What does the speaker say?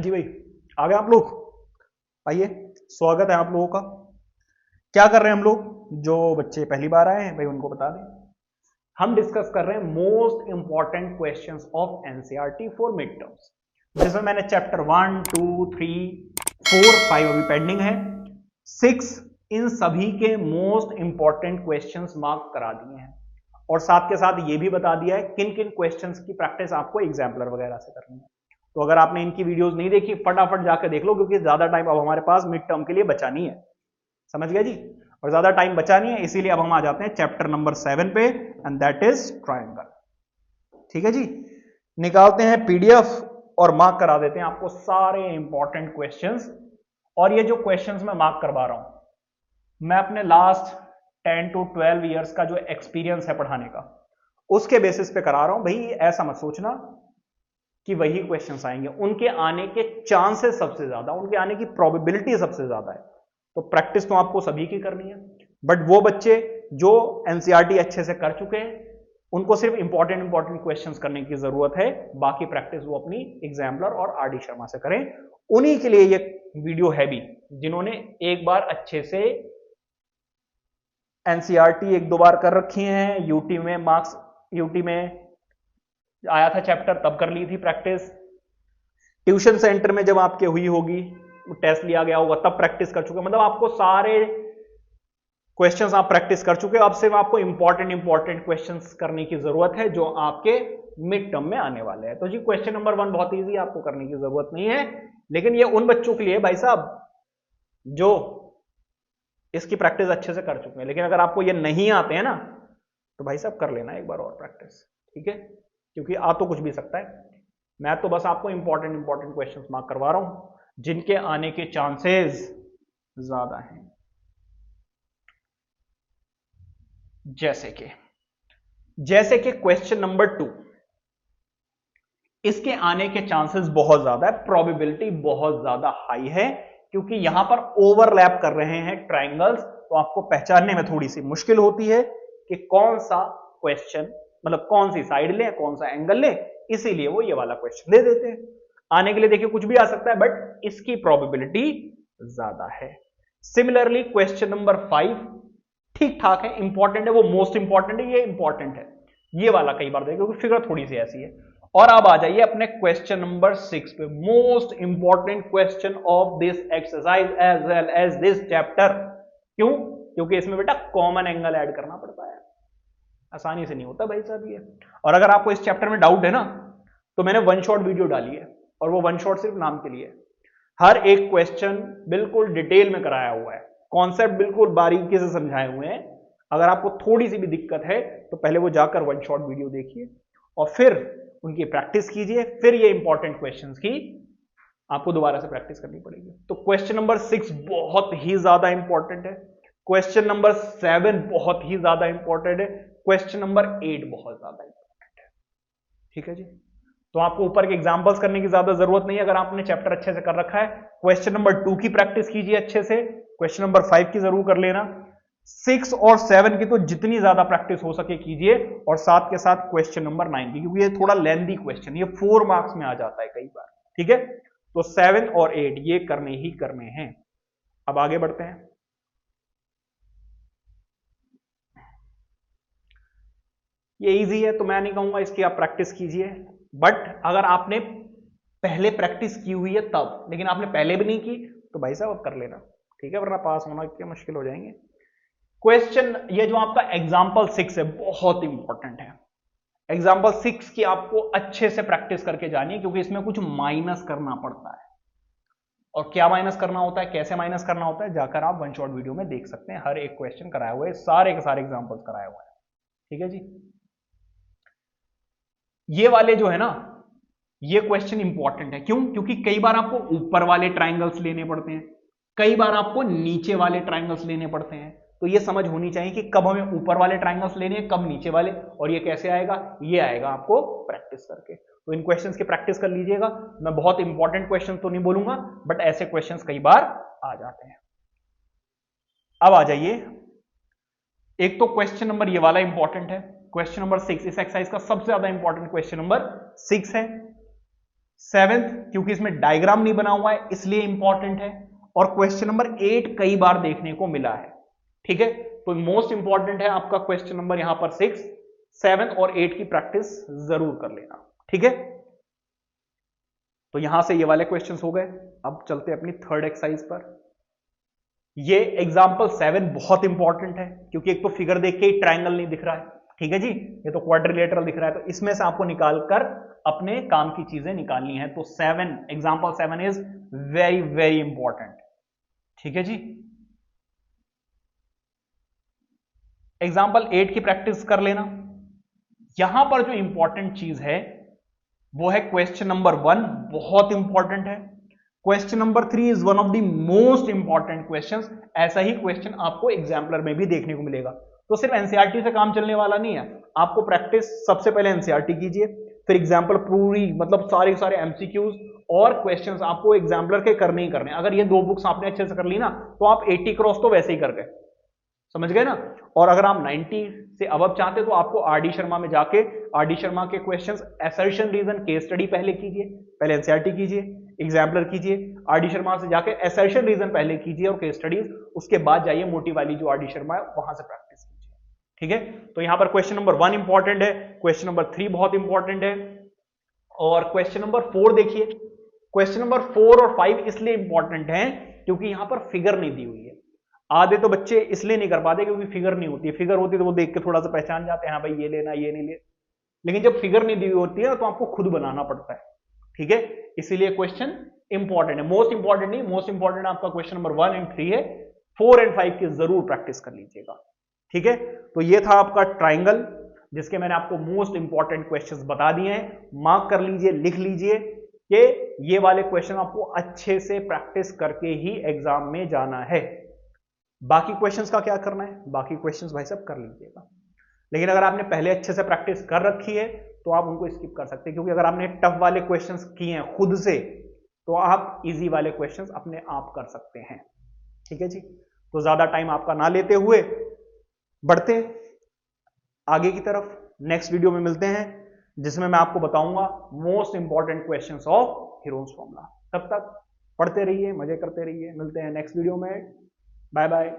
जी भाई, आ गए आप लोग? आइए, स्वागत है आप लोगों का। क्या कर रहे हैं हम लोग? जो बच्चे पहली बार आए हैं भाई उनको बता दें, हम डिस्कस कर रहे हैं most important questions of NCERT for mid terms, जिसमें मैंने चैप्टर 1, 2, 3, 4, 5 अभी पेंडिंग है, 6 इन सभी के मोस्ट इंपॉर्टेंट क्वेश्चंस मार्क करा दिए हैं और साथ के साथ ये भी बता दिया है किन किन क्वेश्चंस की प्रैक्टिस आपको एग्जाम्पलर वगैरह से करनी है। तो अगर आपने इनकी वीडियोस नहीं देखी फटाफट जाकर देख लो, क्योंकि ज्यादा टाइम अब हमारे पास मिड टर्म के लिए बचा नहीं है। समझ गया जी? और ज्यादा टाइम बचा नहीं है, इसीलिए अब हम आ जाते हैं चैप्टर नंबर 7 पे, एंड दैट इज ट्रायंगल। ठीक है जी, निकालते हैं पीडीएफ और मार्क करा देते हैं आपको सारे इंपॉर्टेंट क्वेश्चंस। और ये जो क्वेश्चंस मैं मार्क करवा रहा हूं, मैं अपने लास्ट 10 to 12 ईयर्स का जो एक्सपीरियंस है पढ़ाने का, उसके बेसिस पे करा रहा हूं। भाई ऐसा मत सोचना कि वही क्वेश्चंस आएंगे, उनके आने के चांसेस सबसे ज्यादा, उनके आने की प्रोबेबिलिटी सबसे ज्यादा है। तो प्रैक्टिस तो आपको सभी की करनी है, बट वो बच्चे जो एनसीईआरटी अच्छे से कर चुके हैं उनको सिर्फ इंपॉर्टेंट क्वेश्चंस करने की जरूरत है, बाकी प्रैक्टिस वो अपनी एग्जाम्पलर और आरडी शर्मा से करें। उन्हीं के लिए ये वीडियो है भी, जिन्होंने एक बार अच्छे से एनसीईआरटी 1-2 बार कर रखी हैं, यूटी में मार्क्स, यूटी में आया था चैप्टर तब कर ली थी प्रैक्टिस, ट्यूशन सेंटर में जब आपके हुई होगी, टेस्ट लिया गया होगा तब प्रैक्टिस कर चुके, मतलब आपको सारे क्वेश्चंस आप प्रैक्टिस कर चुके हो। अब सिर्फ आपको इंपॉर्टेंट क्वेश्चंस करने की जरूरत है जो आपके मिड टर्म में आने वाले हैं। तो जी क्वेश्चन नंबर 1 बहुत इजी, आपको करने की जरूरत नहीं है, लेकिन ये उन बच्चों के लिए भाई साहब जो इसकी प्रैक्टिस अच्छे से कर चुके हैं। लेकिन अगर आपको ये नहीं आते हैं ना, तो भाई साहब कर लेना एक बार और प्रैक्टिस, ठीक है? क्योंकि आ तो कुछ भी सकता है। मैं तो बस आपको इंपॉर्टेंट क्वेश्चंस मार्क करवा रहा हूं जिनके आने के चांसेस ज्यादा हैं। जैसे कि क्वेश्चन नंबर 2, इसके आने के चांसेस बहुत ज्यादा है, प्रोबेबिलिटी बहुत ज्यादा हाई है, क्योंकि यहां पर ओवरलैप कर रहे हैं ट्रायंगल्स। तो आपको पहचानने में थोड़ी सी मुश्किल होती है कि कौन सा क्वेश्चन, मतलब कौन सी साइड ले, कौन सा एंगल ले, इसीलिए वो ये वाला क्वेश्चन दे देते हैं। आने के लिए देखिए कुछ भी आ सकता है, बट इसकी प्रोबेबिलिटी ज्यादा है। सिमिलरली क्वेश्चन नंबर 5 ठीक ठाक है, इंपॉर्टेंट है, वो मोस्ट इंपॉर्टेंट है, ये इंपॉर्टेंट है, ये वाला कई बार देखिए क्योंकि फिगर थोड़ी सी ऐसी है। और अब आ जाइए अपने क्वेश्चन नंबर 6 पे, most important question of this exercise as well as this chapter. क्यों? क्योंकि इसमें बेटा कॉमन एंगल ऐड करना पड़ता है, आसानी से नहीं होता भाई साहब ये। और अगर आपको इस चैप्टर में डाउट है ना, तो मैंने 1 शॉट वीडियो डाली है, और वो 1 शॉट सिर्फ नाम के लिए है। हर एक क्वेश्चन बिल्कुल डिटेल में कराया हुआ है, कॉन्सेप्ट बिल्कुल बारीकी से समझाए हुए हैं। अगर आपको थोड़ी सी भी दिक्कत है तो पहले वो जाकर 1 शॉट वीडियो देखिए और फिर उनकी प्रैक्टिस कीजिए, फिर ये इंपॉर्टेंट क्वेश्चंस की आपको दोबारा से प्रैक्टिस करनी पड़ेगी। तो क्वेश्चन नंबर 6 बहुत ही ज्यादा इंपॉर्टेंट है, क्वेश्चन नंबर 7 बहुत ही ज्यादा इंपॉर्टेंट है, क्वेश्चन नंबर 8 बहुत ज्यादा इंपॉर्टेंट है। ठीक है जी, तो आपको ऊपर के एग्जांपल्स करने की ज्यादा जरूरत नहीं है अगर आपने चैप्टर अच्छे से कर रखा है। क्वेश्चन नंबर 2 की प्रैक्टिस कीजिए अच्छे से, क्वेश्चन नंबर 5 की जरूर कर लेना, 6 और 7 की तो जितनी ज्यादा प्रैक्टिस हो सके कीजिए, और साथ के साथ क्वेश्चन नंबर 9 की, क्योंकि ये थोड़ा लेंथी क्वेश्चन, ये 4 मार्क्स में आ जाता है कई बार। ठीक है, तो 7 और 8 ये करने ही करने हैं। अब आगे बढ़ते हैं। ये इजी है तो मैं नहीं कहूंगा इसकी आप प्रैक्टिस कीजिए, बट अगर आपने पहले प्रैक्टिस की हुई है तब, लेकिन आपने पहले भी नहीं की तो भाई साहब अब कर लेना, ठीक है, वरना पास होना क्या मुश्किल हो जाएंगे। क्वेश्चन ये जो आपका एग्जाम्पल 6 है बहुत इंपॉर्टेंट है। एग्जाम्पल 6 की आपको अच्छे से प्रैक्टिस करके जानी है, क्योंकि इसमें कुछ माइनस करना पड़ता है। और क्या माइनस करना होता है, कैसे माइनस करना होता है, जाकर आप 1 शॉट वीडियो में देख सकते हैं। हर एक क्वेश्चन कराया हुआ है, सारे के सारे एग्जाम्पल्स कराए हुए हैं। ठीक है जी, ये वाले जो है ना, ये क्वेश्चन इंपॉर्टेंट है। क्यों? क्योंकि कई बार आपको ऊपर वाले ट्राइंगल्स लेने पड़ते हैं, कई बार आपको नीचे वाले ट्राइंगल्स लेने पड़ते हैं। तो ये समझ होनी चाहिए कि कब हमें ऊपर वाले ट्राइंगल्स लेने हैं, कब नीचे वाले, और ये कैसे आएगा, ये आएगा आपको प्रैक्टिस करके। तो इन क्वेश्चंस की प्रैक्टिस कर लीजिएगा। मैं बहुत इंपॉर्टेंट क्वेश्चन तो नहीं बोलूंगा, बट ऐसे क्वेश्चंस कई बार आ जाते हैं। अब आ जाइए, एक तो क्वेश्चन नंबर ये वाला इंपॉर्टेंट है, क्वेश्चन नंबर 6 इस एक्सरसाइज का सबसे ज्यादा इंपॉर्टेंट क्वेश्चन नंबर 6 है। 7th क्योंकि इसमें डायग्राम नहीं बना हुआ है इसलिए इंपॉर्टेंट है, और क्वेश्चन नंबर 8 कई बार देखने को मिला है। ठीक है, तो मोस्ट इंपॉर्टेंट है आपका क्वेश्चन नंबर यहां पर 6, 7 और 8 की प्रैक्टिस जरूर कर लेना। ठीक है, तो यहां से ये वाले क्वेश्चंस हो गए। अब चलते हैं अपनी थर्ड एक्सरसाइज पर। ये एग्जांपल 7 बहुत इंपॉर्टेंट है क्योंकि एक तो फिगर देख के ही ट्रायंगल नहीं दिख रहा है, ठीक है जी, ये तो क्वाड्रिलेटरल दिख रहा है, तो इसमें से आपको निकालकर अपने काम की चीजें निकालनी है। तो 7 example 7 is very very important. ठीक है जी, एग्जांपल 8 की प्रैक्टिस कर लेना। यहां पर जो इंपॉर्टेंट चीज है वो है क्वेश्चन नंबर 1, बहुत इंपॉर्टेंट है। Question number 3 is one of the most important questions. ऐसा ही क्वेश्चन आपको एग्जाम्पलर में भी देखने को मिलेगा। तो सिर्फ एनसीईआरटी से काम चलने वाला नहीं है, आपको प्रैक्टिस सबसे पहले एनसीईआरटी कीजिए, फिर एग्जाम्पल पूरी मतलब सारे एमसीक्यूज और क्वेश्चंस आपको एग्जाम्पलर के करने ही करने। अगर ये 2 बुक्स आपने अच्छे से कर ली ना तो आप 80 क्रॉस तो वैसे ही कर गए, समझ गए ना। और अगर आप 90 से अबव चाहते तो आपको आरडी शर्मा में जाके आरडी शर्मा के questions, assertion, reason, case study पहले कीजिए, पहले एनसीईआरटी कीजिए, एग्जाम्पलर कीजिए, आरडी शर्मा से जाके असर्शन, रीजन पहले कीजिए और केस स्टडीज, उसके बाद जाइए मोटी वाली जो आरडी शर्मा है वहां से प्रैक्टिस कीजिए। ठीक है, तो यहां पर क्वेश्चन नंबर 1 इंपॉर्टेंट है, क्वेश्चन नंबर 3 बहुत इंपॉर्टेंट है, और क्वेश्चन नंबर 4 देखिए। क्वेश्चन नंबर 4 और 5 इसलिए इंपॉर्टेंट है क्योंकि यहां पर फिगर नहीं दी हुई है। आधे तो बच्चे इसलिए नहीं कर पाते क्योंकि फिगर नहीं होती है, फिगर होती तो वो देख के थोड़ा सा पहचान जाते हैं, हाँ भाई ये लेना ये नहीं ले, लेकिन जब फिगर नहीं दी हुई होती है तो आपको खुद बनाना पड़ता है। ठीक है, इसीलिए क्वेश्चन इंपॉर्टेंट है, मोस्ट इंपॉर्टेंट नहीं, मोस्ट इंपॉर्टेंट आपका क्वेश्चन नंबर 1 एंड 3 है, 4 एंड 5 की जरूर प्रैक्टिस कर लीजिएगा। ठीक है, तो ये था आपका ट्राइंगल जिसके मैंने आपको मोस्ट इंपॉर्टेंट क्वेश्चंस बता दिए हैं। मार्क कर लीजिए, लिख लीजिए कि ये वाले क्वेश्चन आपको अच्छे से प्रैक्टिस करके ही एग्जाम में जाना है। बाकी क्वेश्चंस का क्या करना है, बाकी क्वेश्चंस भाई साहब कर लीजिएगा, लेकिन अगर आपने पहले अच्छे से प्रैक्टिस कर रखी है तो आप उनको स्किप कर सकते हैं, क्योंकि अगर आपने टफ वाले क्वेश्चंस किए हैं खुद से तो आप इजी वाले क्वेश्चंस अपने आप कर सकते हैं। ठीक है जी, तो ज्यादा टाइम आपका ना लेते हुए बढ़ते आगे की तरफ। नेक्स्ट वीडियो में मिलते हैं जिसमें मैं आपको बताऊंगा most important questions of Heron's formula. तब तक पढ़ते रहिए, मजे करते रहिए, मिलते हैं नेक्स्ट वीडियो में। Bye bye.